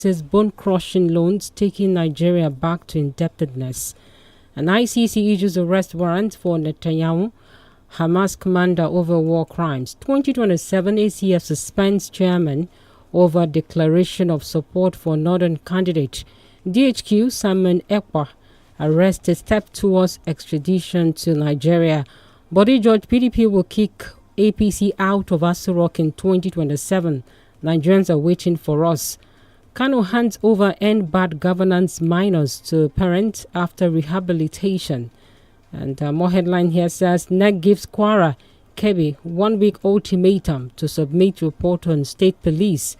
says bone-crushing loans taking Nigeria back to indebtedness. An ICC issues arrest warrant for Netanyahu, Hamas commander over war crimes. 2027 ACF suspends chairman over declaration of support for northern candidate. DHQ Simon Ekpa arrested step towards extradition to Nigeria. Body George PDP will kick APC out of Aso Rock in 2027. Nigerians are waiting for us. Kano hands over end bad governance minors to parents after rehabilitation. And more headline here says, NEC gives Kwara Kebbi 1 week ultimatum to submit report on state police.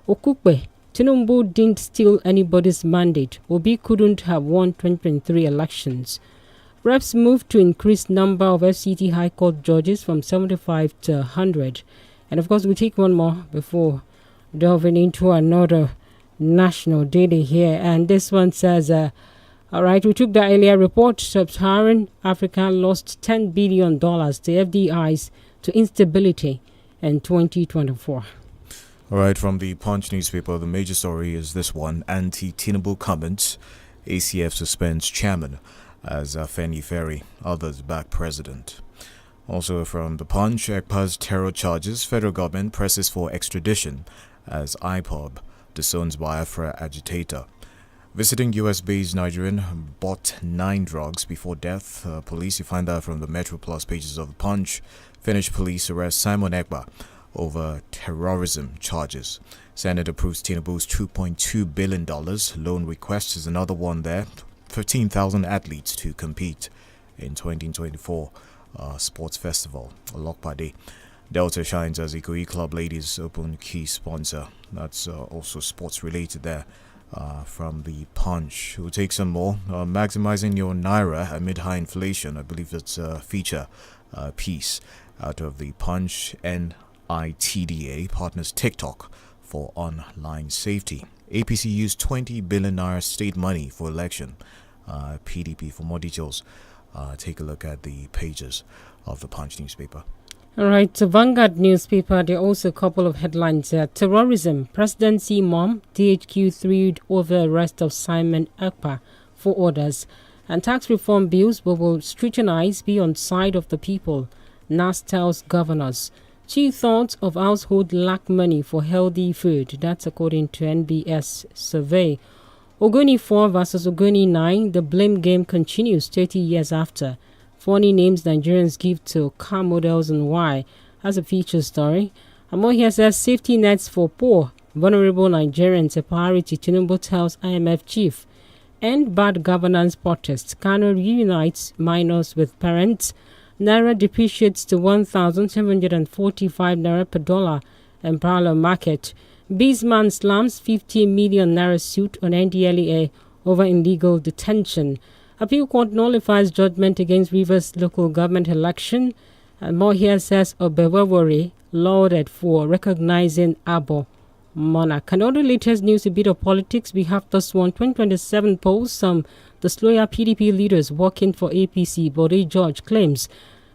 Okukpe, Tinubu didn't steal anybody's mandate. Obi couldn't have won 2023 elections. Reps moved to increase number of FCT High Court judges from 75 to 100. And of course, we take one more before delving into another national daily here. And this one says, all right, we took the earlier report. Sub-Saharan Africa lost $10 billion to FDIs to instability in 2024. All right, from the Punch newspaper, the major story is this one. Anti-Tinubu comments. ACF suspends chairman as Feni Ferry, others back president. Also from the Punch, ECPA's terror charges. Federal government presses for extradition as IPOB disowns Biafra agitator. Visiting US-based Nigerian bought 9 drugs before death. Police, you find that from the Metro Plus pages of the Punch. Finnish police arrest Simon Ekpa over terrorism charges. Senate approves Tinubu's $2.2 billion loan request is another one there. 15,000 athletes to compete in 2024 sports festival, Olokpade. Delta shines as Ikoyi Club Ladies Open key sponsor. That's also sports related there from the Punch. We'll take some more. Maximizing your Naira amid high inflation. I believe that's a feature piece out of the Punch. NITDA partners TikTok for online safety. APC used 20 billion Naira state money for election. PDP. For more details, take a look at the pages of the Punch newspaper. All right, the Vanguard newspaper, there are also a couple of headlines here. Terrorism, presidency mom, DHQ thrilled over arrest of Simon Ekpa for orders. And tax reform bills will scrutinize, be on side of the people. NAS tells governors. Chief thoughts of household lack money for healthy food. That's according to NBS survey. Ogoni 4 versus Ogoni 9. The blame game continues 30 years after. Funny names Nigerians give to car models and why. That's a feature story. And more here says safety nets for poor, vulnerable Nigerians a priority. Tinubu tells IMF chief. End bad governance protest. Kano reunites minors with parents. Naira depreciates to 1,745 Naira per dollar in parallel market. Bisman slams 50 million Naira suit on NDLEA over illegal detention. Appeal court nullifies judgment against Rivers local government election. And more here says Obewewori lauded for recognizing Abo monarch. And all the latest news, a bit of politics. We have this one, 2027 polls. The slower PDP leaders working for APC. Bode George claims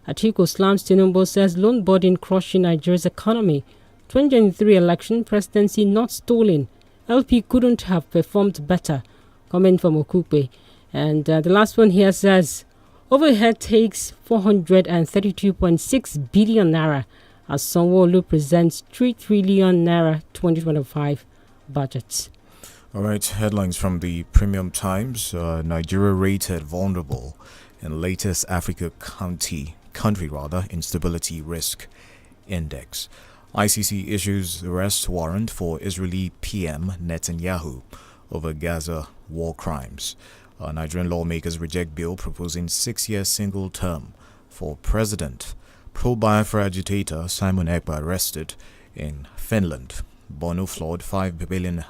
Atiku slams Tinubu, says loan burden crushing Nigeria's economy. 2023 election, presidency not stolen. LP couldn't have performed better. Comment from Okupe. And the last one here says, overhead takes 432.6 billion Naira as Sanwo-Olu presents 3 trillion Naira 2025 budget. All right, headlines from the Premium Times. Nigeria rated vulnerable in latest Africa country instability risk index. ICC issues arrest warrant for Israeli PM Netanyahu over Gaza war crimes. Nigerian lawmakers reject bill proposing 6-year single term for president. Pro-Biafra agitator Simon Ekpa arrested in Finland. Bono flawed 5 billion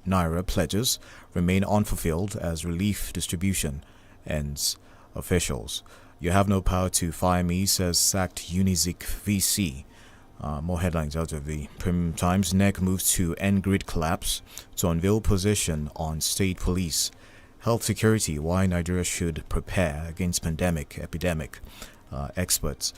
Naira pledges remain unfulfilled as relief distribution ends. Officials. You have no power to fire me, says sacked Unizik VC. More headlines out of the Premium Times. NEC moves to end grid collapse to unveil position on state police. Health security, why Nigeria should prepare against epidemic. Experts.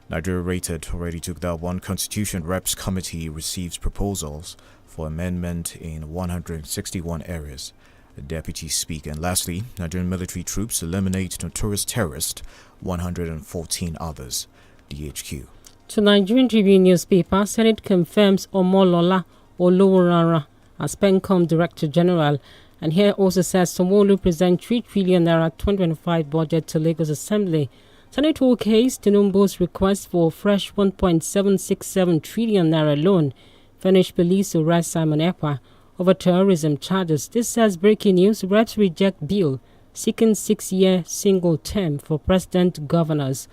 Nigeria rated already took that one. Constitution Reps Committee receives proposals for amendment in 161 areas. The Deputy Speaker. And lastly, Nigerian military troops eliminate notorious terrorist, 114 others. DHQ. To Nigerian Tribune newspaper, Senate confirms Omolola Oloworara as PENCOM Director General. And here also says Sanwo-Olu present 3 trillion naira 2025 budget to Lagos Assembly. Senate will case Tinubu's request for fresh 1.767 trillion naira loan. Furnished police to arrest Simon Ekpa over terrorism charges. This says breaking news. Reps reject bill seeking 6-year single term for president governors.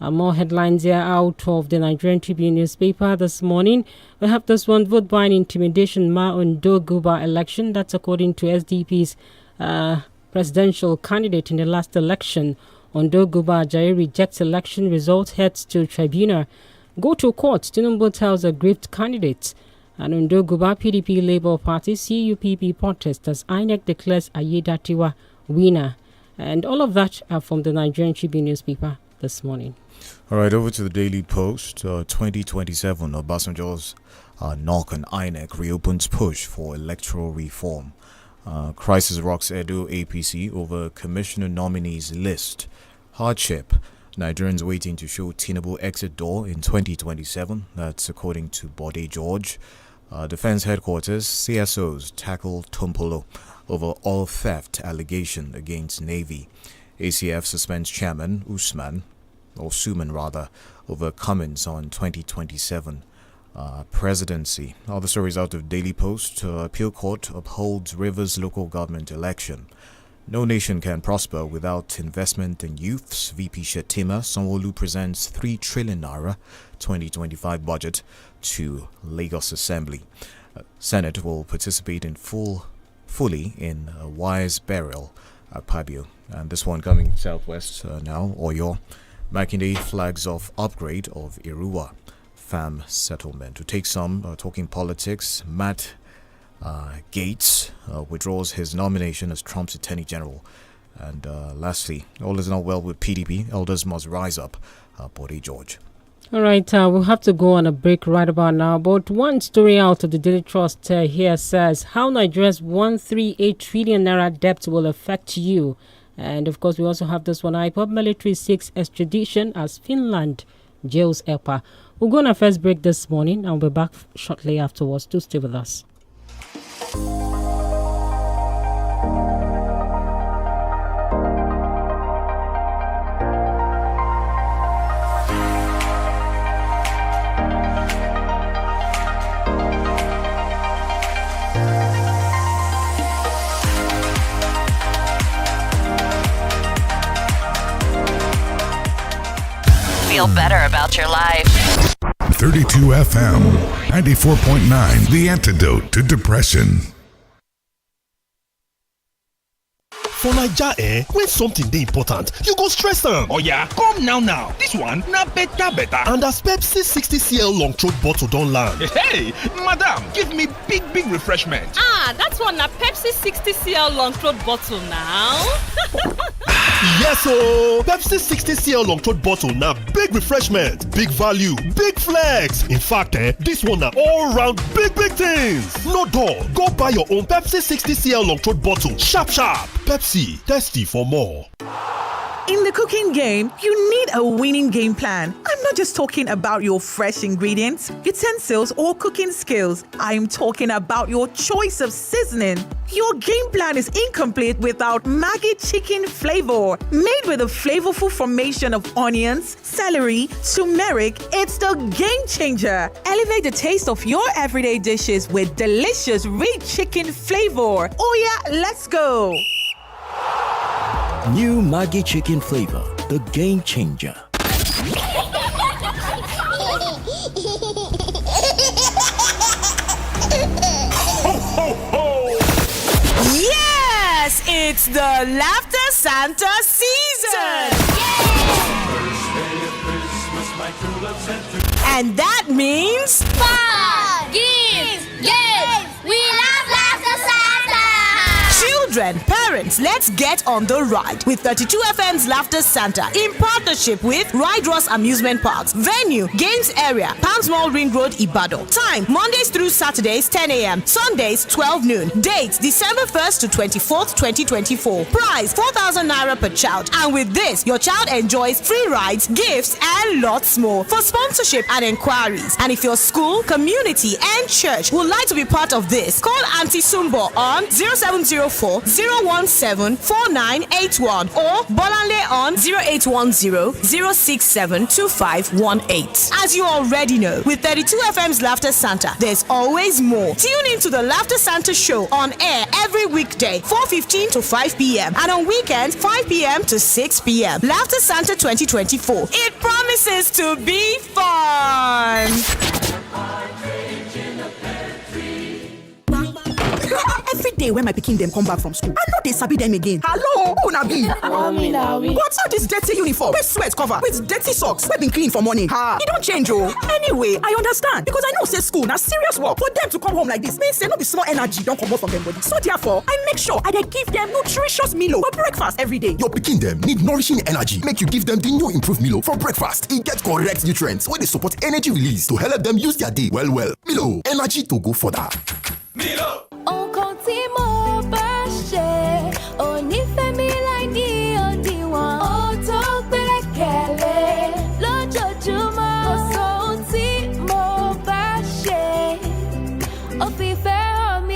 More headlines here out of the Nigerian Tribune newspaper this morning. We have this one: vote buying intimidation ma on Guba election. That's according to SDP's presidential candidate in the last election. Ondo Guba Ajayi rejects election result, heads to tribunal. Go to court, Tinubu tells aggrieved candidate. And Ondo Guba PDP Labour Party CUPP protest as INEC declares Ayedatiwa winner. And all of that are from the Nigerian Tribune newspaper this morning. All right, over to the Daily Post. 2027, Obasanjo's knock on INEC reopens push for electoral reform. Crisis rocks Edo APC over commissioner nominees list. Hardship. Nigerians waiting to show Tinubu exit door in 2027. That's according to Bode George. Defense headquarters, CSOs tackle Tumpolo over oil theft allegation against Navy. ACF suspends chairman Suman over comments on 2027 presidency. Other stories out of Daily Post. Appeal court upholds Rivers local government election. No nation can prosper without investment in youths. VP Shetima Sanwo-Olu presents 3 trillion naira 2025 budget to Lagos Assembly. Senate will participate in fully in a wise burial at Pabio. And this one coming southwest now, Oyo. Makinde flags off upgrade of Irua farm settlement. To take some talking politics, Matt Gaetz withdraws his nomination as Trump's Attorney General. And lastly, all is not well with PDP. Elders must rise up. Bode George. All right, we'll have to go on a break right about now. But one story out of the Daily Trust here says how Nigeria's 138 trillion naira debt will affect you. And of course, we also have this one. IPOB military seeks extradition as Finland jails EPA. We'll go on a first break this morning and we'll be back shortly afterwards. Do stay with us. Feel better about your life. 32 FM, 94.9, the antidote to depression. For Naija, when something dey important, you go stress am. Oh yeah, come now. This one na better. And as Pepsi 60cl long throat bottle don land. Hey, madam, give me big refreshment. That's one na Pepsi 60cl long throat bottle now. Yes ooo, Pepsi 60cl long throat bottle na big refreshment, big value, big flex. In fact, this one na all round big things. No dull, go buy your own Pepsi 60cl long throat bottle sharp. Pepsi, thirsty for more. In the cooking game, you need a winning game plan. I'm not just talking about your fresh ingredients, utensils, or cooking skills. I'm talking about your choice of seasoning. Your game plan is incomplete without Maggi chicken flavor. Made with a flavorful formation of onions, celery, turmeric, it's the game changer. Elevate the taste of your everyday dishes with delicious rich chicken flavor. Oh yeah, let's go. New Maggi chicken flavor, the game changer. Yes, it's the Laughter Santa season. And that means fun, games. We love Laughter Santa. Children, parents, Parents, let's get on the ride with 32 FM's Laughter Santa in partnership with Ride Ross Amusement Parks. Venue, Games Area, Palms Mall Ring Road, Ibadan. Time, Mondays through Saturdays, 10 a.m. Sundays, 12 noon. Date, December 1st to 24th, 2024. Price, 4,000 naira per child. And with this, your child enjoys free rides, gifts, and lots more. For sponsorship and inquiries, and if your school, community, and church would like to be part of this, call Auntie Sumbo on 0704 017 4981 or Bolanle on 0810 067 2518. As you already know, with 32 FM's Laughter Santa, there's always more. Tune in to the Laughter Santa show on air every weekday, 4:15 to 5 p.m. and on weekends, 5 p.m. to 6 p.m. Laughter Santa 2024. It promises to be fun. Every day when my pikin dem come back from school, I know they sabi them again. Hello, who na be? What's all this dirty uniform? With sweat cover, with dirty socks, wey been clean for morning. You don't change, oh. Anyway, I understand because I know say school na serious work. For them to come home like this means say no be small energy don't come out from them body. So therefore, I make sure I dey give them nutritious Milo for breakfast every day. Your pikin dem need nourishing energy. Make you give them the new improved Milo for breakfast. It get correct nutrients wey dey support energy release to help them use their day well. Milo, energy to go further. Milo.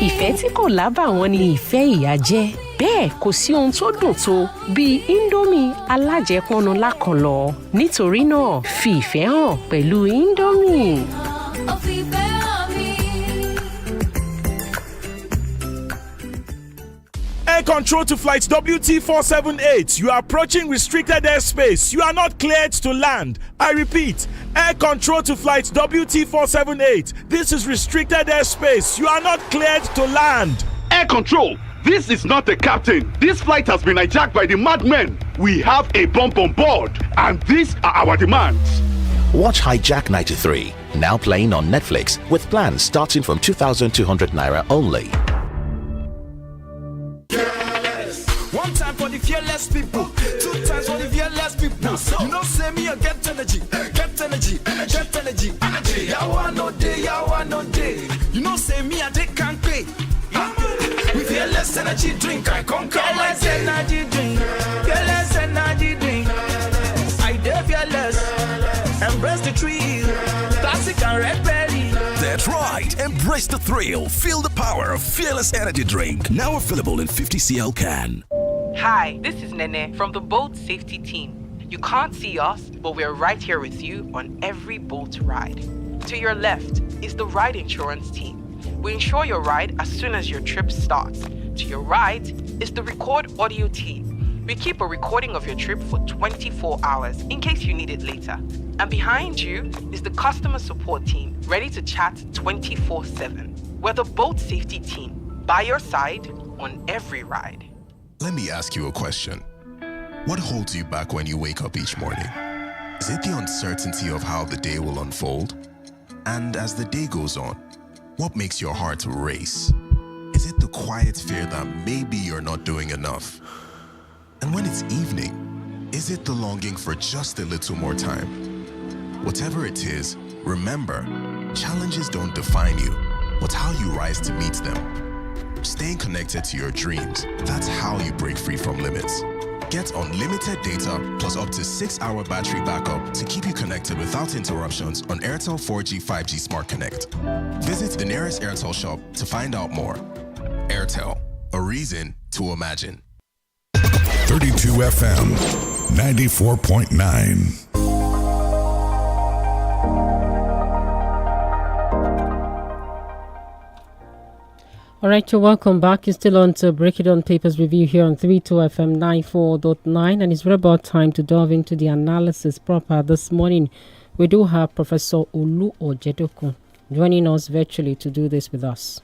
Ìfẹ́ tí kò lábàwọ́n ni ìfẹ́ ìyá jẹ́. Bẹ́ẹ̀ kò sí ohun tó dùn tó bíi Indomie alájẹpọnu lákànlọ́. Nítorí náà, fi ìfẹ́ hàn pẹ̀lú Indomie. Air control to flight WT478. You are approaching restricted airspace. You are not cleared to land. I repeat, air control to flight WT478. This is restricted airspace. You are not cleared to land. Air control, this is not the captain. This flight has been hijacked by the madmen. We have a bomb on board, and these are our demands. Watch Hijack 93, now playing on Netflix with plans starting from 2,200 naira only. One time for the fearless people, two times for the fearless people. You know, say me, I get energy, get energy, get energy, energy. Yawa no day, yawa no day. You know, say me, I take can't pay. With fearless energy drink, I conquer my day. Energy drink, fearless energy drink. I dare fearless, embrace the tree, classic and red berry. That's right. Embrace the thrill. Feel the power of Fearless Energy Drink. Now available in 50cl can. Hi, this is Nene from the boat safety team. You can't see us, but we're right here with you on every boat ride. To your left is the ride insurance team. We insure your ride as soon as your trip starts. To your right is the record audio team. We keep a recording of your trip for 24 hours in case you need it later. And behind you is the customer support team, ready to chat 24/7. We're the boat safety team, by your side on every ride. Let me ask you a question. What holds you back when you wake up each morning? Is it the uncertainty of how the day will unfold? And as the day goes on, what makes your heart race? Is it the quiet fear that maybe you're not doing enough? And when it's evening, is it the longing for just a little more time? Whatever it is, remember, challenges don't define you, but how you rise to meet them. Staying connected to your dreams, that's how you break free from limits. Get unlimited data plus up to 6-hour battery backup to keep you connected without interruptions on Airtel 4G 5G Smart Connect. Visit the nearest Airtel shop to find out more. Airtel, a reason to imagine. 32 FM, 94.9. All right, you're welcome back. You're still on to Break It On Papers review here on 32 FM 94.9, and it's right about time to delve into the analysis proper. This morning, we do have Professor Olu Ojedokun joining us virtually to do this with us.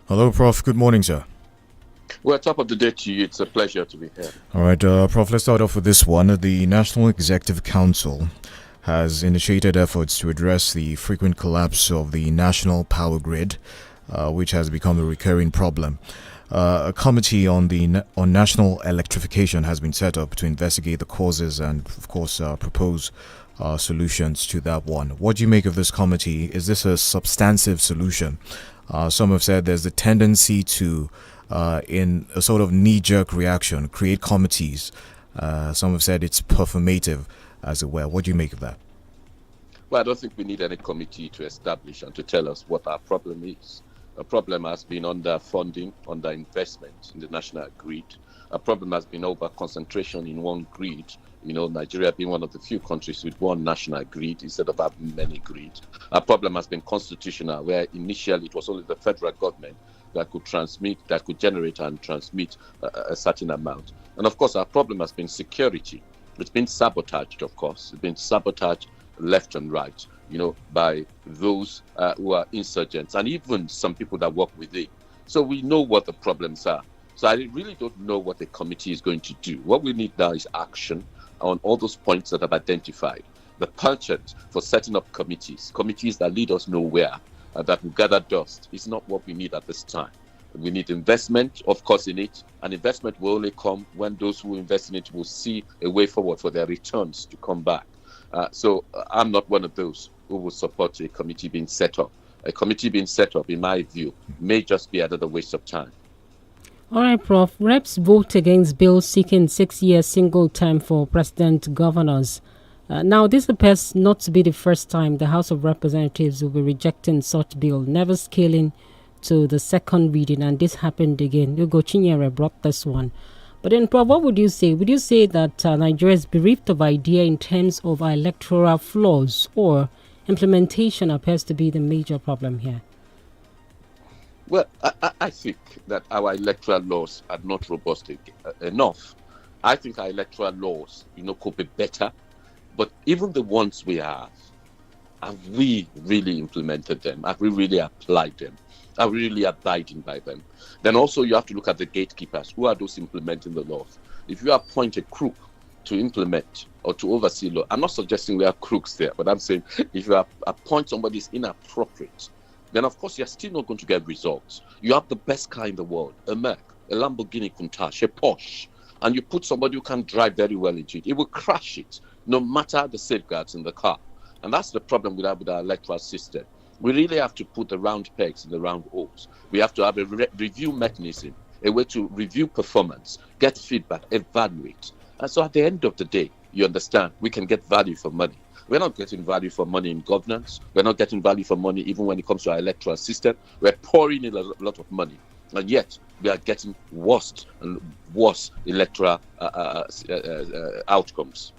Hello, Prof. Good morning, sir. Well, top of the day to you. It's a pleasure to be here. All right, Prof, let's start off with this one. The National Executive Council has initiated efforts to address the frequent collapse of the national power grid, which has become a recurring problem. a committee on national electrification has been set up to investigate the causes and, of course, propose solutions to that one. What do you make of this committee? Is this a substantive solution? Some have said there's a tendency to, in a sort of knee-jerk reaction, create committees. Some have said it's performative, as it were. What do you make of that? Well, I don't think we need any committee to establish and to tell us what our problem is. A problem has been underfunding, underinvestment in the national grid. A problem has been over-concentration in one grid. Nigeria being one of the few countries with one national grid instead of having many grids. A problem has been constitutional, where initially it was only the federal government that could generate and transmit a certain amount. And of course, our problem has been security. It's been sabotaged, of course. It's been sabotaged left and right, by those who are insurgents and even some people that work with it. So we know what the problems are. So I really don't know what the committee is going to do. What we need now is action on all those points that I've identified. The penchant for setting up committees that lead us nowhere, that will gather dust, is not what we need at this time. We need investment, of course, in it, and investment will only come when those who invest in it will see a way forward for their returns to come back. So I'm not one of those who will support a committee being set up. A committee being set up, in my view, may just be another waste of time. All right, Prof. Reps vote against bill seeking 6-year single term for president governors. Now, this appears not to be the first time the House of Representatives will be rejecting such bill, never scaling to the second reading, and this happened again. Ugo Chinyere brought this one. But then, Prof, what would you say? Would you say that Nigeria is bereft of idea in terms of our electoral flaws, or implementation appears to be the major problem here? Well, I think that our electoral laws are not robust enough. I think our electoral laws, could be better. But even the ones we have we really implemented them? Have we really applied them? Are we really abiding by them? Then also you have to look at the gatekeepers. Who are those implementing the laws? If you appoint a crook to implement or to oversee law, I'm not suggesting we are crooks there, but I'm saying if you appoint somebody who's inappropriate, then of course you're still not going to get results. You have the best car in the world, a Merc, a Lamborghini Countach, a Porsche, and you put somebody who can drive very well into it. It will crash it, no matter the safeguards in the car. And that's the problem with our electoral system. We really have to put the round pegs in the round holes. We have to have a review mechanism, a way to review performance, get feedback, evaluate. And so at the end of the day, you understand, we can get value for money. We're not getting value for money in governance. We're not getting value for money even when it comes to our electoral system. We're pouring in a lot of money. And yet, we are getting worse and worse electoral outcomes.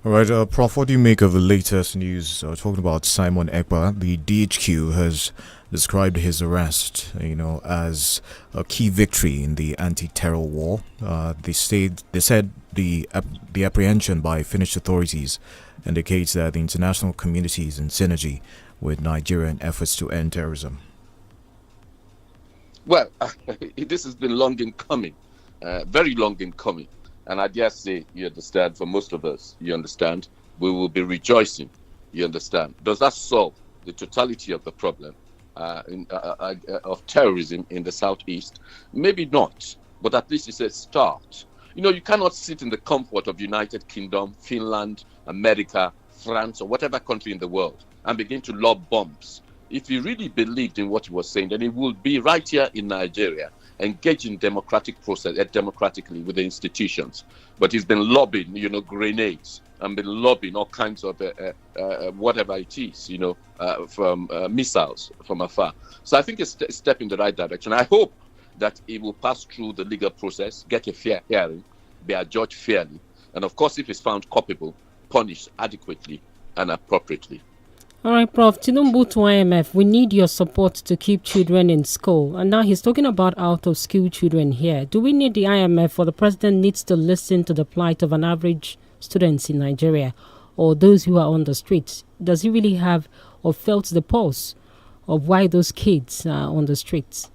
All right, Prof, what do you make of the latest news talking about Simon Ekpa? The DHQ has described his arrest, as a key victory in the anti-terror war. They said the apprehension by Finnish authorities indicates that the international community is in synergy with Nigerian efforts to end terrorism. Well, this has been long in coming, very long in coming. And I dare say, you understand, for most of us, you understand, we will be rejoicing, you understand. Does that solve the totality of the problem of terrorism in the southeast? Maybe not, but at least it's a start. You cannot sit in the comfort of United Kingdom, Finland, America, France, or whatever country in the world and begin to lob bombs. If he really believed in what he was saying, then he would be right here in Nigeria, engaging democratic process democratically with the institutions. But he's been lobbying, grenades, and been lobbying all kinds of whatever it is, from missiles from afar. So I think it's a step in the right direction. I hope that he will pass through the legal process, get a fair hearing, be adjudged fairly, and of course, if he's found culpable, punished adequately and appropriately. All right, Prof. Tinubu to IMF, we need your support to keep children in school. And now he's talking about out-of-school children here. Do we need the IMF, or the president needs to listen to the plight of an average student in Nigeria or those who are on the streets? Does he really have or felt the pulse of why those kids are on the streets?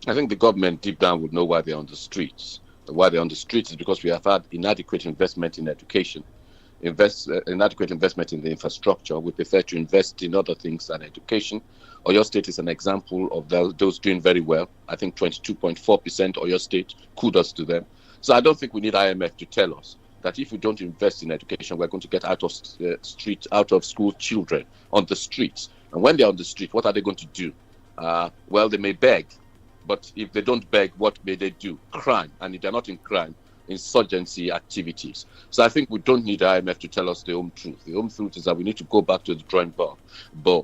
I think the government deep down would know why they're on the streets. Why they're on the streets is because we have had inadequate investment in education. inadequate investment in the infrastructure. We prefer to invest in other things than education. Oyo State is an example of those doing very well. I think 22.4% Oyo State, kudos to them. So I don't think we need IMF to tell us that if we don't invest in education, we're going to get out of school children on the streets. And when they're on the street, what are they going to do? Well, they may beg, but if they don't beg, what may they do? Crime. And if they're not in crime, insurgency activities. So I think we don't need IMF to tell us the home truth. The home truth is that we need to go back to the drawing board.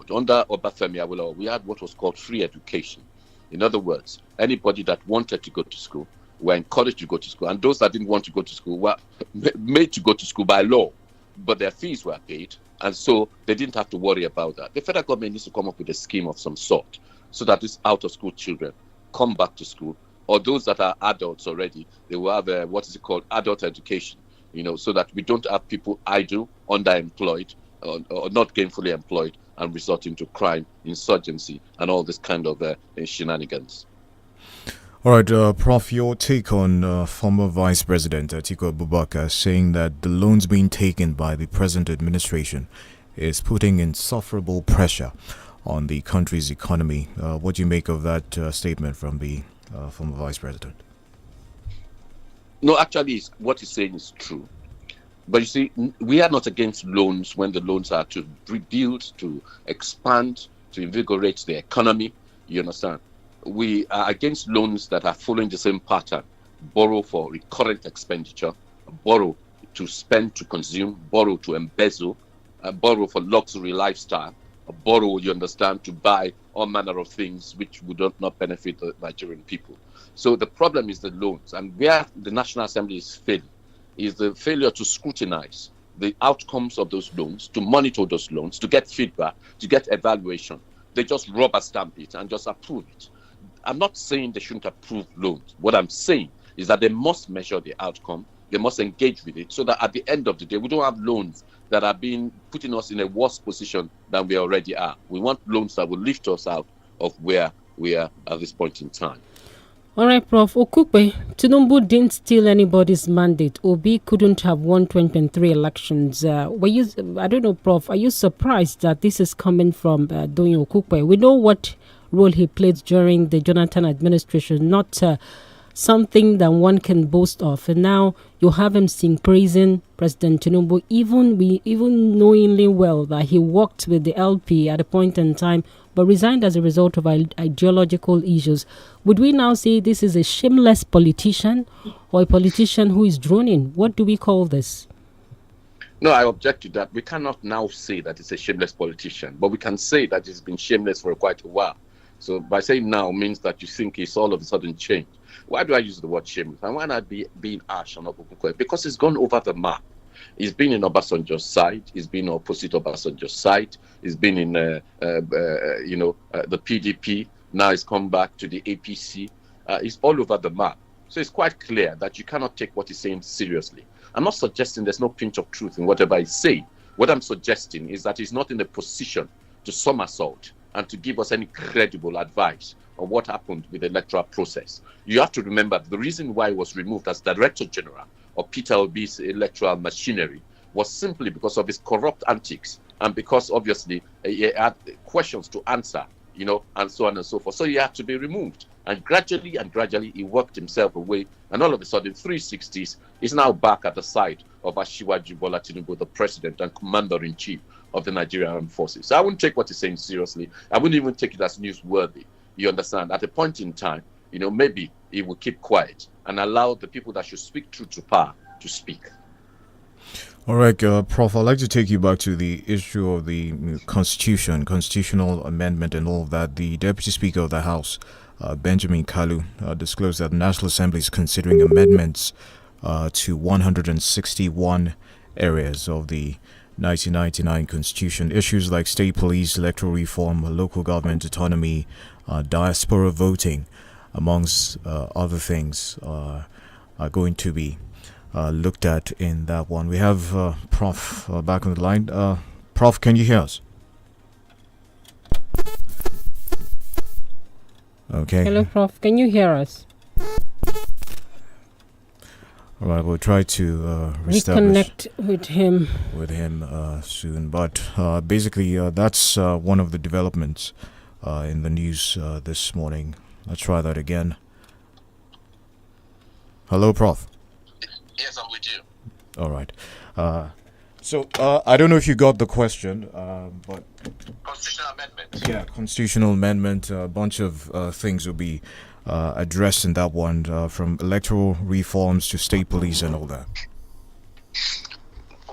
Under Obafemi Awolowo, we had what was called free education. In other words, anybody that wanted to go to school were encouraged to go to school, and those that didn't want to go to school were made to go to school by law, but their fees were paid, and so they didn't have to worry about that. The federal government needs to come up with a scheme of some sort so that these out-of-school children come back to school, or those that are adults already, they will have adult education, so that we don't have people idle, underemployed, or not gainfully employed, and resorting to crime, insurgency, and all this kind of shenanigans. All right, Prof, your take on former Vice President Atiku Abubakar saying that the loans being taken by the present administration is putting insufferable pressure on the country's economy. What do you make of that statement from the former Vice President? No, actually, what he's saying is true. But you see, we are not against loans when the loans are to rebuild, to expand, to invigorate the economy. You understand? We are against loans that are following the same pattern. Borrow for recurrent expenditure, borrow to spend to consume, borrow to embezzle, borrow for luxury lifestyle, borrow, you understand, to buy all manner of things which would not benefit the Nigerian people. So the problem is the loans. And where the National Assembly is failing is the failure to scrutinize the outcomes of those loans, to monitor those loans, to get feedback, to get evaluation. They just rubber stamp it and just approve it. I'm not saying they shouldn't approve loans. What I'm saying is that they must measure the outcome. They must engage with it so that at the end of the day, we don't have loans that are putting us in a worse position than we already are. We want loans that will lift us out of where we are at this point in time. All right, Prof. Okukpe, Tinubu didn't steal anybody's mandate. Obi couldn't have won 2023 elections. I don't know, Prof, are you surprised that this is coming from Doyin Okukpe? We know what role he played during the Jonathan administration, not something that one can boast of. And now you have him praising President Tinubu, even knowingly well that he worked with the LP at a point in time, but resigned as a result of ideological issues. Would we now say this is a shameless politician or a politician who is droning? What do we call this? No, I object to that. We cannot now say that it's a shameless politician, but we can say that it's been shameless for quite a while. So by saying now means that you think it's all of a sudden changed. Why do I use the word shameless? And why not being harsh on Okukwe? Because it's gone over the map. He's been in Obasanjo's side. He's been opposite Obasanjo's side. He's been in, the PDP. Now he's come back to the APC. He's all over the map. So it's quite clear that you cannot take what he's saying seriously. I'm not suggesting there's no pinch of truth in whatever he's saying. What I'm suggesting is that he's not in a position to somersault and to give us any credible advice on what happened with the electoral process. You have to remember the reason why he was removed as Director General of Peter Obi's electoral machinery was simply because of his corrupt antics and because obviously he had questions to answer, and so on and so forth. So he had to be removed. And gradually he worked himself away. And all of a sudden, 360s, he's now back at the side of Asiwaju Bola Tinubu, the President and Commander-in-Chief of the Nigerian Armed Forces. So I wouldn't take what he's saying seriously. I wouldn't even take it as newsworthy. You understand? At a point in time, maybe he will keep quiet and allow the people that should speak truth to power to speak. All right, Prof, I'd like to take you back to the issue of the constitutional amendment and all of that. The Deputy Speaker of the House, Benjamin Kalu, disclosed that the National Assembly is considering amendments to 161 areas of the 1999 Constitution. Issues like state police, electoral reform, local government autonomy, diaspora voting, amongst other things, are going to be looked at in that one. We have Prof back on the line. Prof, can you hear us? Okay. Hello, Prof. Can you hear us? All right, we'll try to reconnect with him soon. But basically, that's one of the developments in the news this morning. Let's try that again. Hello, Prof. Yes, I'm with you. All right. So I don't know if you got the question, but constitutional amendment. Yeah, constitutional amendment. A bunch of things will be addressed in that one, from electoral reforms to state police and all that.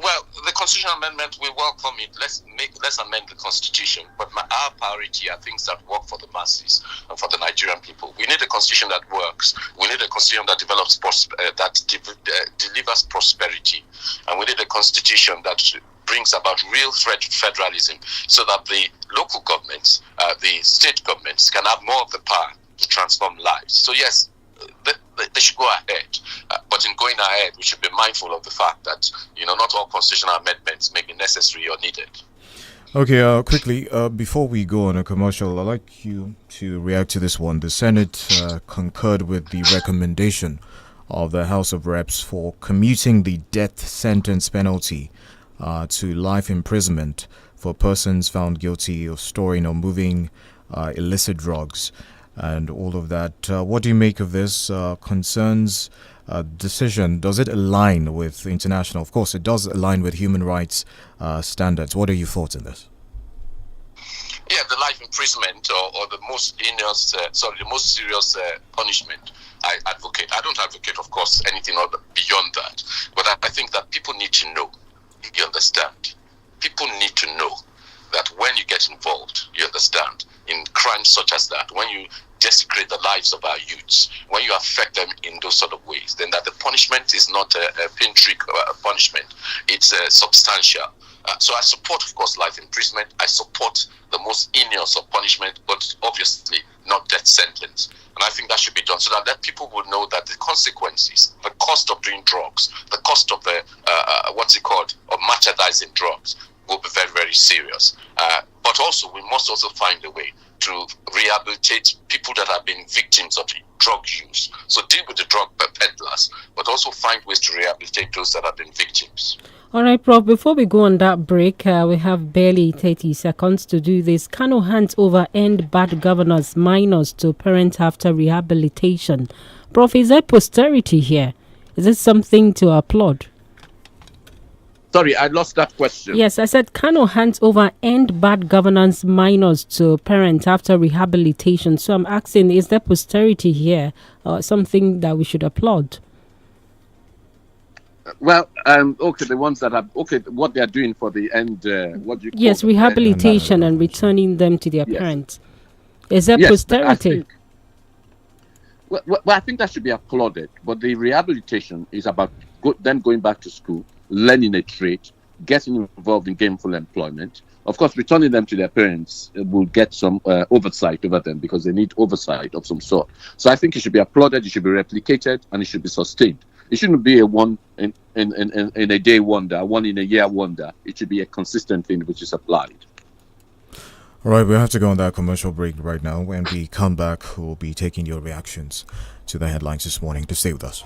Well, the constitutional amendment, we welcome it. Let's amend the constitution. But our priority are things that work for the masses and for the Nigerian people. We need a constitution that works. We need a constitution that develops delivers prosperity, and we need a constitution that brings about real federalism, so that the local governments, the state governments, can have more of the power to transform lives. So yes, they should go ahead, but in going ahead, we should be mindful of the fact that not all constitutional amendments may be necessary or needed. Okay, quickly, before we go on a commercial, I'd like you to react to this one. The Senate concurred with the recommendation of the House of Reps for commuting the death sentence penalty to life imprisonment for persons found guilty of storing or moving illicit drugs and all of that. What do you make of this concerns decision? Does it align with international? Of course, it does align with human rights standards. What are your thoughts on this? Yeah, the life imprisonment or the most heinous, the most serious punishment I advocate. I don't advocate, of course, anything beyond that. But I think that people need to know, you understand? People need to know that when you get involved, you understand, in crimes such as that, when you desecrate the lives of our youths, when you affect them in those sort of ways, then that the punishment is not a pin trick punishment. It's substantial. So I support, of course, life imprisonment. I support the most heinous of punishment, but obviously not death sentence. And I think that should be done so that people would know that the consequences, the cost of doing drugs, the cost of of merchandising drugs will be very, very serious. But also, we must also find a way to rehabilitate people that have been victims of drug use. So deal with the drug peddlers, but also find ways to rehabilitate those that have been victims. All right, Prof, before we go on that break, we have barely 30 seconds to do this. Kano hands over end bad governance minors to parents after rehabilitation. Prof, is there posterity here? Is this something to applaud? Sorry, I lost that question. Yes, I said Kano hands over end bad governance minors to parents after rehabilitation. So I'm asking, is there posterity here, something that we should applaud? Well, okay, the ones that have, what they are doing for the end, what do you call Yes, rehabilitation and returning them to their parents. Is there posterity? I think that should be applauded, but the rehabilitation is about them going back to school, learning a trade, getting involved in gainful employment. Of course, returning them to their parents will get some oversight over them because they need oversight of some sort. So I think it should be applauded, it should be replicated, and it should be sustained. It shouldn't be a one in a day wonder, one in a year wonder. It should be a consistent thing which is applied. All right, we have to go on that commercial break right now. When we come back, we'll be taking your reactions to the headlines this morning. To stay with us.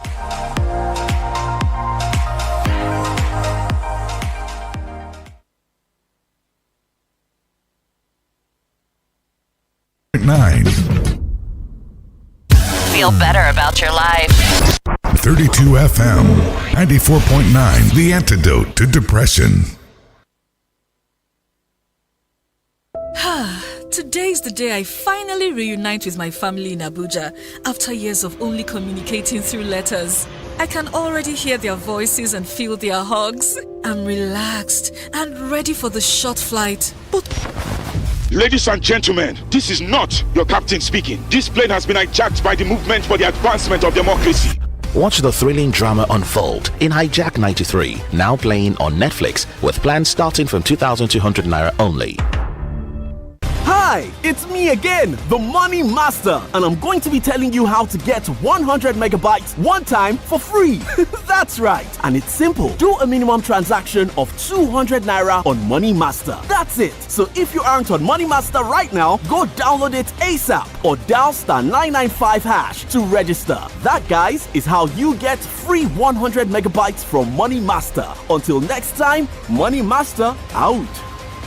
Feel better about your life. 32 FM, 94.9, the antidote to depression. Today's the day I finally reunite with my family in Abuja after years of only communicating through letters. I can already hear their voices and feel their hugs. I'm relaxed and ready for the short flight. But ladies and gentlemen, this is not your captain speaking. This plane has been hijacked by the Movement for the Advancement of Democracy. Watch the thrilling drama unfold in Hijack 93, now playing on Netflix with plans starting from 2,200 Naira only. Hi, Hi, it's me again, the Money Master, and I'm going to be telling you how to get 100 megabytes one time for free. That's right, and it's simple. Do a minimum transaction of 200 naira on Money Master. That's it. So if you aren't on Money Master right now, go download it ASAP or dial *995# to register. That, guys, is how you get free 100 megabytes from Money Master. Until next time, Money Master out.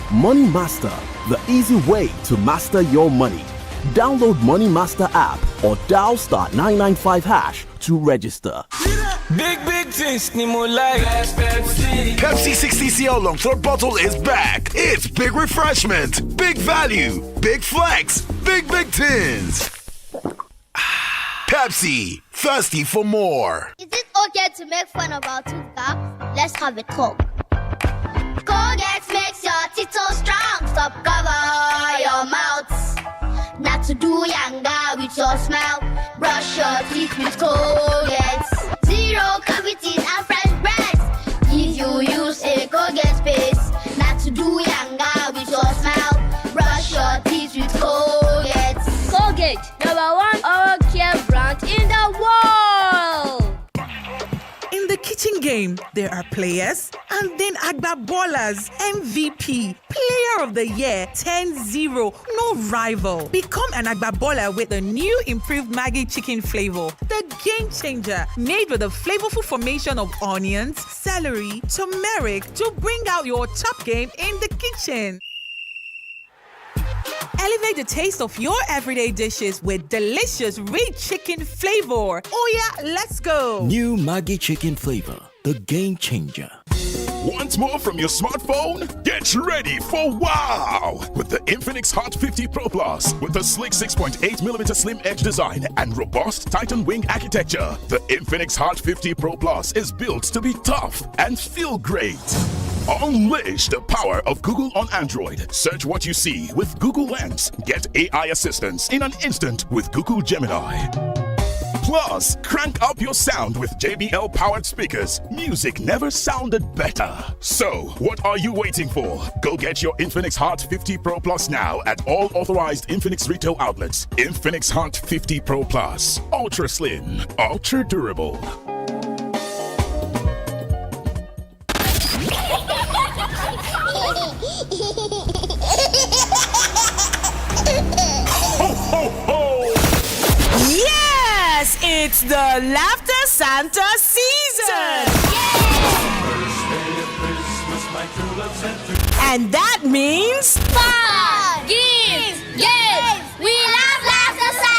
Money Master, the easy way to master your money. Download Money Master app or dial *995# to register. Big things, Nemo like Pepsi 60cl long throat bottle is back. It's big refreshment, big value, big flex, big tins. Pepsi, thirsty for more. Is it okay to make fun of our tooth gap? Let's have a talk. Colgate makes your teeth so strong. Stop cover your mouth. Not to do yanga with your smile. Brush your teeth with Colgate. Zero cavities and fresh breath. If you use a Colgate paste. Not to do yanga with your smile. Brush your teeth with Colgate. Colgate, #1 oral care brand in the world. In the kitchen game, there are players and then Agba Ballers, MVP, Player of the Year, 10-0, no rival. Become an Agba Baller with the new improved Maggi chicken flavor, the game changer, made with a flavorful formation of onions, celery, turmeric to bring out your top game in the kitchen. Elevate the taste of your everyday dishes with delicious rich chicken flavor. Oh yeah, let's go. New Maggi chicken flavor, the game changer. Want more from your smartphone? Get ready for wow! With the Infinix Hot 50 Pro Plus. With the sleek 6.8mm slim edge design and robust Titan wing architecture, the Infinix Hot 50 Pro Plus is built to be tough and feel great. Unleash the power of Google on Android. Search what you see with Google Lens. Get AI assistance in an instant with Google Gemini. Plus, crank up your sound with JBL powered speakers. Music never sounded better. So, what are you waiting for? Go get your Infinix Hot 50 Pro Plus now at all authorized Infinix retail outlets. Infinix Hot 50 Pro Plus. Ultra slim, ultra durable. Yes, it's the Laughter Santa season. And that means fun, games, we love Laughter Santa.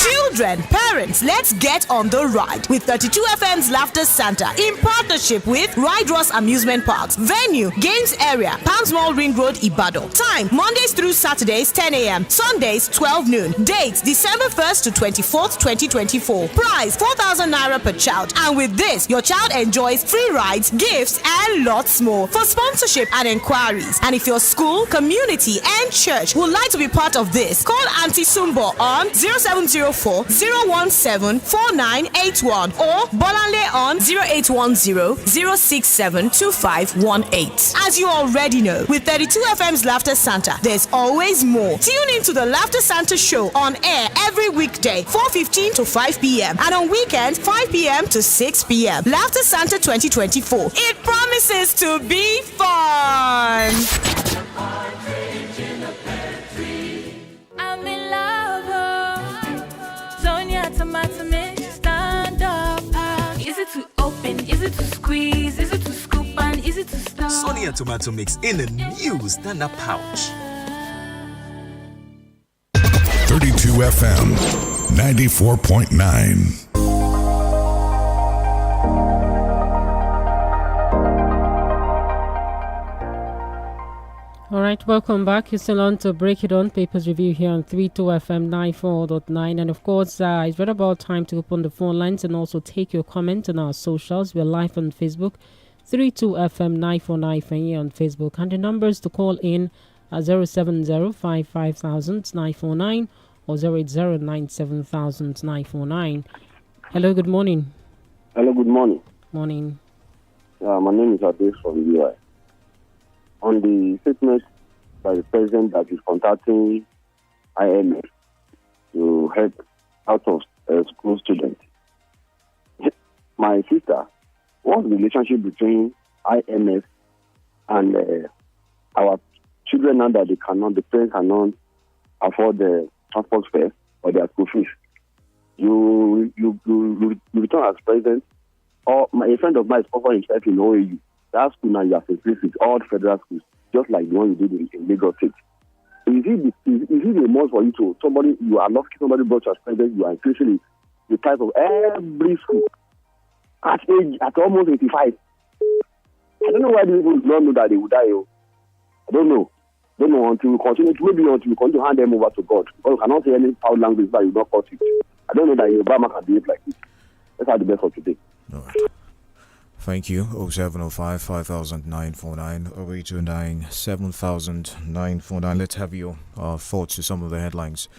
Children, parents, let's get on the ride with 32 FM's Laughter Santa in partnership with Ride Ross Amusement Parks. Venue, Games Area, Palms Mall Ring Road, Ibadan. Time, Mondays through Saturdays, 10 a.m. Sundays, 12 noon. Date, December 1st to 24th, 2024. Price, 4,000 naira per child. And with this, your child enjoys free rides, gifts, and lots more. For sponsorship and inquiries, and if your school, community, and church would like to be part of this, call Auntie Sumbo on 0704 017 4981 or Bolanle on 0810 067 2518. As you already know, with 32 FM's Laughter Santa, there's always more. Tune in to the Laughter Santa show on air every weekday, 4:15 to 5 p.m. and on weekends, 5 p.m. to 6 p.m. Laughter Santa 2024. It promises to be fun. I'm in love, Sonia tomato mix, stand up. Is it to open? Is it to squeeze? Is it to scoop? And is it to stir? Sonia tomato mix in a new stand-up pouch. 32 FM 94.9. All right, welcome back. You're still on to Break It On Papers Review here on 32 FM 94.9. And of course, it's right about time to open the phone lines and also take your comment on our socials. We're live on Facebook, 32 FM 949 here on Facebook. And the numbers to call in are 070-55000-949 or 080-979-949. Hello, good morning. Hello, good morning. Morning. My name is Ade from UI. On the fitness by the president that is contacting IMF to help out of school students. My sister, what's the relationship between IMF and our children now that the parents cannot afford the transport fare or their school fees? You return as president, or a friend of mine is offering himself in OAU. That school now you have to face with all federal schools, just like the one you did in Lagos State. Is it a must for you to you are lucky somebody brought you as president, you are increasing the type of every school at almost 85. I don't know why these people don't know that they will die. I don't know until we continue to hand them over to God. Because we cannot say any foul language that you don't call it. I don't know that Obama can behave like this. Let's have the best for today. All right. Thank you. 0705 5949 0829 7949. Let's have your thoughts to some of the headlines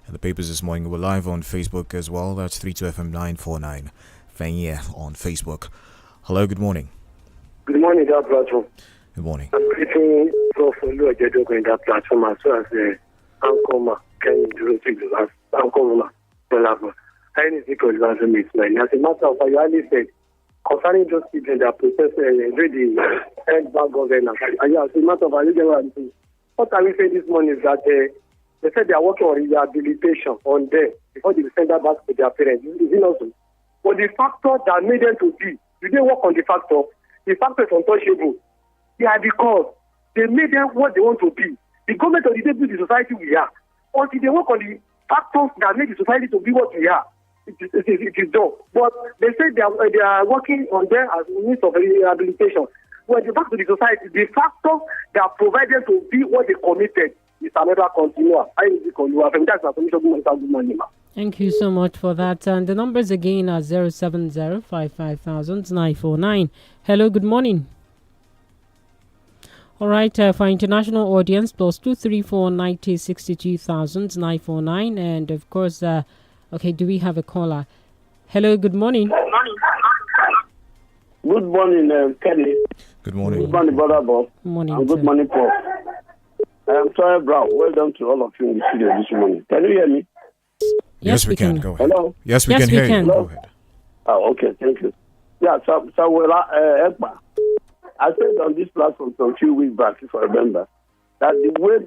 in the papers this morning. We're live on Facebook as well. That's 32FM 949. Fenya on Facebook. Hello, good morning. Good morning, that platform. Good morning. I'm greeting Prof. Oluwajedo in that platform as well as Ankoma Kenny 06 as Ankoma GBOLABO. Anything called as a matter of fact, you already said concerning those children that protest ready head back governance. And as a matter of fact, what can we say this morning is that they said they are working on rehabilitation on them before they send that back to their parents. Is it not so? But the factor that made them to be, do they work on the factor? The factor is untouchable. They are because they made them what they want to be. The government of the day build the society we are. Until they work on the factors that make the society to be what we are, it is done. But they say they are working on them as means of rehabilitation. When they back to the society, the factors that provide them to be what they committed is another continuum. Thank you so much for that. And the numbers again are 070 55,000 949. Hello, good morning. All right, for international audience, plus 234 90 62,000 949. And of course, okay, do we have a caller? Hello, good morning. Good morning, Kelly. Good morning. Good morning, brother Bob. Good morning. And good morning, Paul. I'm sorry, Brown. Well done to all of you in the studio this morning. Can you hear me? Yes, we can. Go ahead. Hello? Yes, we can hear you. Go ahead. Oh, okay. Thank you. Yeah, Ekpa, I said on this platform a few weeks back, if I remember, that the way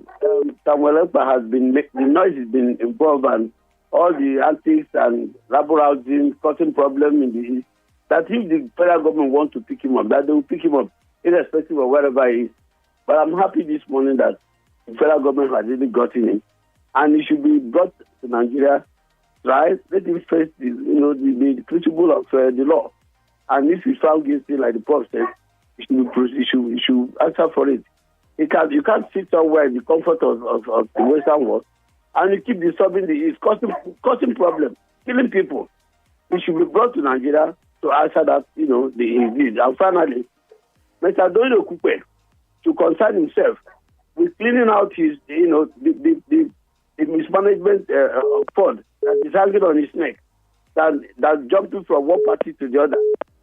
Samuel Ekpa has been, the noise has been involved and all the antics and rabble rousing, causing problems in the East, that if the federal government wants to pick him up, that they will pick him up, irrespective of wherever he is. But I'm happy this morning that the federal government has really gotten him, and he should be brought to Nigeria, right? Let him face the principle of the law. And if he's found guilty, like the Pope said, he should answer for it. You can't sit somewhere in the comfort of the Western world and you keep disturbing it's causing problems, killing people. He should be brought to Nigeria to answer that, the deed. And finally, Mr. Doyle Kupe to concern himself with cleaning out his, the mismanagement of fund that is hanging on his neck, that jumping from one party to the other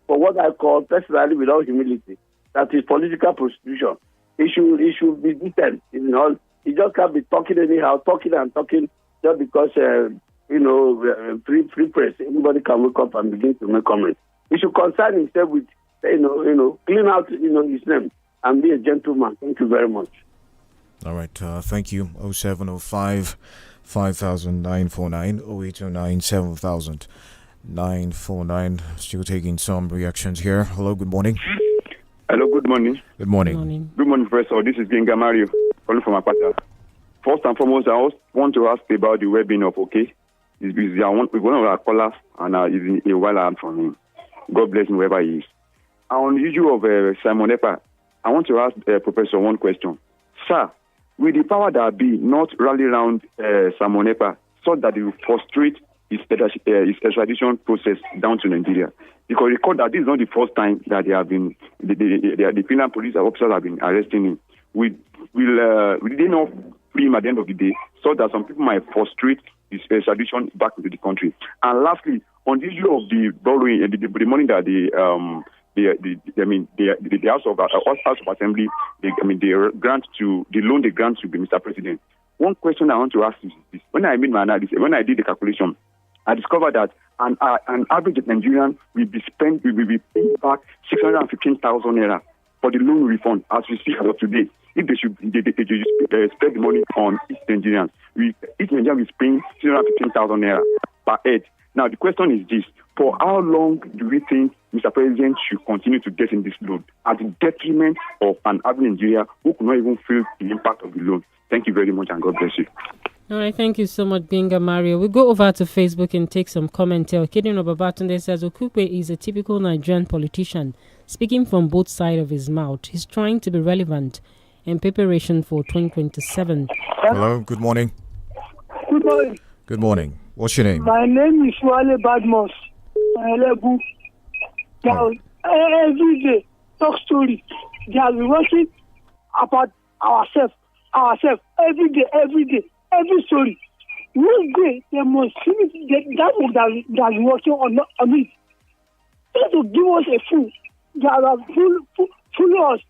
for what I call, personally, without humility, that is political prostitution. He should be decent. He just can't be talking anyhow, talking just because free press. Anybody can wake up and begin to make comments. He should concern himself with clean out his name and be a gentleman. Thank you very much. All right, thank you. 0705 5949 0809 7000 949. Still taking some reactions here. Hello, good morning. Hello, good morning. Good morning. Good morning, Professor. This is Genga Mario, calling from Apata. First and foremost, I want to ask about the well-being of OK. He's one of our callers, and he's a while out from him. God bless him wherever he is. On the issue of Simon Ekpa, I want to ask Professor one question. Sir, will the power that be not rally around Simon Ekpa so that they will frustrate his extradition process down to Nigeria? Because recall that this is not the first time that they have been, the penal police officers have been arresting him. Will they not free him at the end of the day so that some people might frustrate his extradition back into the country? And lastly, on the issue of the borrowing, the money that the House of Assembly, they loan the grant to Mr. President. One question I want to ask is this: when I made my analysis, when I did the calculation, I discovered that an average Nigerian will be paying back 615,000 naira for the loan refund as we speak as of today. If they should spend the money on each Nigerian, each Nigerian is paying 615,000 naira per head. Now the question is this: for how long do we think Mr. President should continue to get in this loan at the detriment of an average Nigerian who could not even feel the impact of the loan? Thank you very much, and God bless you. All right, thank you so much, Benga Mario. We'll go over to Facebook and take some comment here. Kedin Obabatunde says Okukwe is a typical Nigerian politician, speaking from both sides of his mouth. He's trying to be relevant in preparation for 2027. Hello, good morning. Good morning. Good morning. What's your name? My name is Wale Badmos. Every day, talk story. They have been working about ourselves, every day, every story. One day, they must finish that work that is working on it. They have to give us a fool. They are fool us.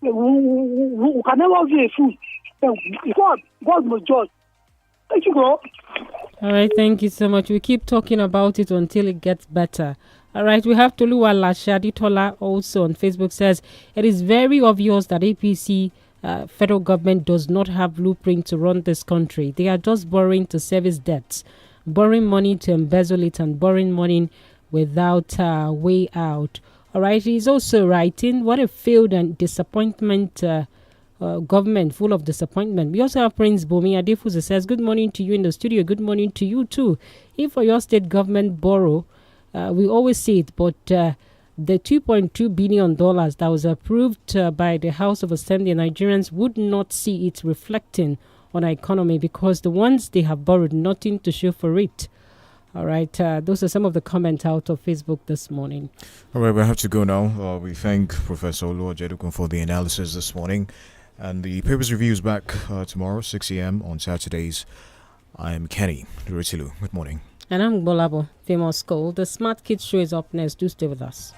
We can never be a fool. God must judge. Thank you, God. All right, thank you so much. We keep talking about it until it gets better. All right, we have Toluwala Shaditola also on Facebook says, it is very obvious that APC federal government does not have blueprint to run this country. They are just borrowing to service debts, borrowing money to embezzle it, and borrowing money without way out. All right, he's also writing, what a failed and disappointment government, full of disappointment. We also have Prince Bomi Adefuze says, good morning to you in the studio. Good morning to you too. If for your state government borrow, we always see it, but the $2.2 billion that was approved by the House of Assembly, Nigerians would not see it reflecting on our economy because the ones they have borrowed, nothing to show for it. All right, those are some of the comments out of Facebook this morning. All right, we have to go now. We thank Professor Olu Ojedokun for the analysis this morning. And the Papers Review is back tomorrow, 6 a.m. on Saturdays. I'm Kenny Duritilu. Good morning. And I'm GBOLABO, famous school. The Smart Kids Show is up next. Do stay with us.